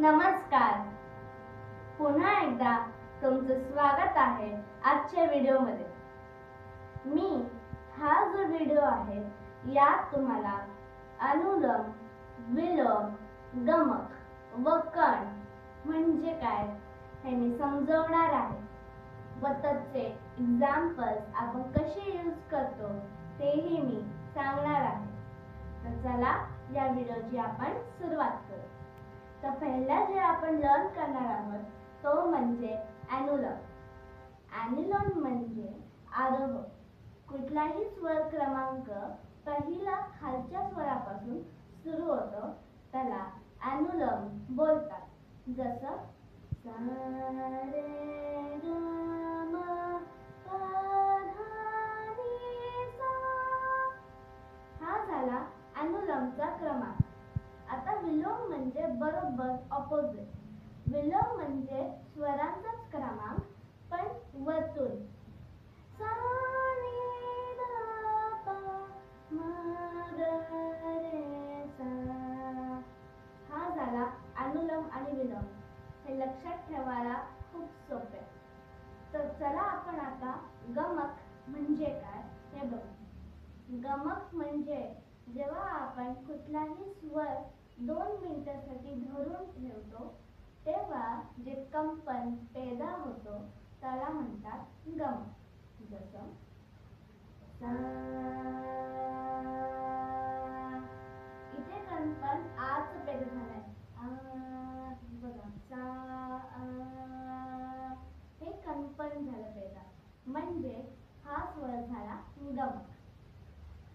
नमस्कार. पुन्हा एकदा तुमचं स्वागत आहे आजच्या व्हिडिओमध्ये. हा जो व्हिडिओ आहे यात तुम्हाला अनुलोम, विलोम, गमक व कण म्हणजे काय हे मी समजवणार आहे व त्याचे एक्झाम्पल्स आपण कसे यूज करतो तेही मी सांगणार आहे. तर चला या व्हिडिओची आपण सुरुवात करू. तर पहिला जे आपण लर्न करणार आहोत तो म्हणजे अनुलोम. अनुलोम म्हणजे आरोह. कुठलाही स्वर क्रमांक पहिला खालच्या स्वरापासून सुरू होतो त्याला अनुलोम बोलतात. जसं सा रे ग म प धा नी सा. हा झाला अनुलोमचा क्रमांक. आता विलोम म्हणजे बरोबर ऑपोजिट. विलोम म्हणजे स्वरांचाच क्रमांक पण वरतून. सा नी धा प म ग रे सा. हा झाला अनुलोम आणि विलोम. हे लक्षात ठेवायला खूप सोपे. तर चला आपण आता गमक म्हणजे काय हे बघू. गमक म्हणजे जेव्हा आपण कुठलाही स्वर 2 मिनिटांसाठी धरून ठेवतो तेव्हा जे कंपन पैदा होतो त्याला म्हणतात गमक. जसं सा. इथे कंपन आचं पैदा झालंय. बघा सा हे कंपन झालं पैदा म्हणजे हा स्वर झाला गमक.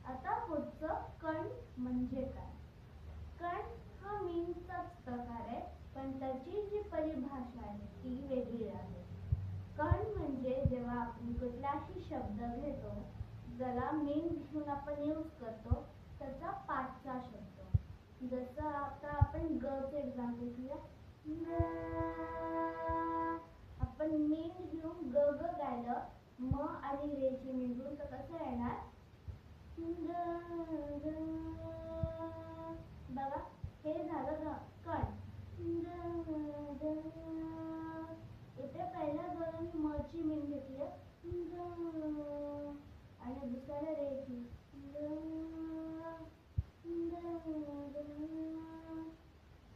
आता पुढचं कण म्हणजे काय. कण हा मीनचाच प्रकार आहे पण त्याची जी परिभाषा आहे ती वेगळी आहे. कण म्हणजे जेव्हा आपण कुठलाही शब्द घेतो ज्याला मीन घेऊन आपण यूज करतो त्याचा पाठचा शब्द. जसं आता आपण ग चे एक्झाम्पल घेऊया. आपण मीन घेऊन ग ग गायलं म आणि रे ची मीन घेऊन तर कसं येणार बघा हे झालं कण. इथे पहिल्या दोन म ची मीन घेतली आणि दुसऱ्याला रे ची.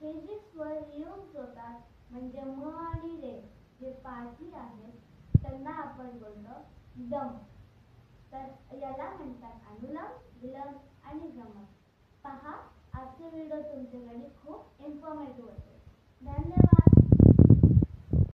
हे जे स्वर यूज होतात म्हणजे म आणि रे जे पाठी आहेत त्यांना आपण बोलतो गम. तर याला म्हणतात अनुलोम, विलोम आणि गमक. पहा आजचे व्हिडिओ तुमच्याकडे खूप इन्फॉर्मेटिव्ह होते. धन्यवाद.